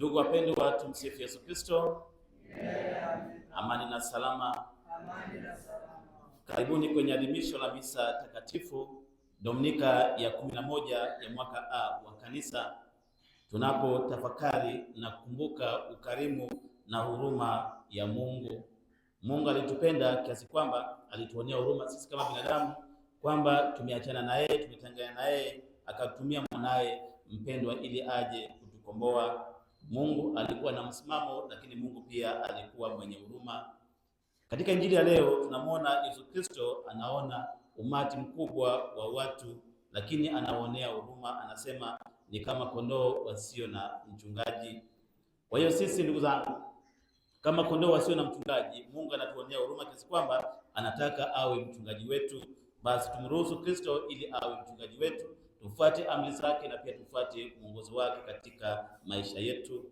Ndugu wapendwa, tumsifu Yesu Kristo. Amani na salama. Karibuni kwenye adhimisho la misa takatifu Dominika ya 11 ya mwaka A wa Kanisa, tunapotafakari na kukumbuka ukarimu na huruma ya Mungu. Mungu alitupenda kiasi kwamba alituonea huruma sisi kama binadamu, kwamba tumeachana na yeye, tumetengana na yeye, akatumia mwanae mpendwa ili aje kutukomboa. Mungu alikuwa na msimamo, lakini Mungu pia alikuwa mwenye huruma. Katika Injili ya leo tunamwona Yesu Kristo anaona umati mkubwa wa watu, lakini anaonea huruma. Anasema ni kama kondoo wasio na mchungaji. Kwa hiyo sisi, ndugu zangu, kama kondoo wasio na mchungaji, Mungu anatuonea huruma kiasi kwamba anataka awe mchungaji wetu. Basi tumruhusu Kristo ili awe mchungaji wetu, tufuate amri zake na pia tufuate mwongozo wake katika maisha yetu.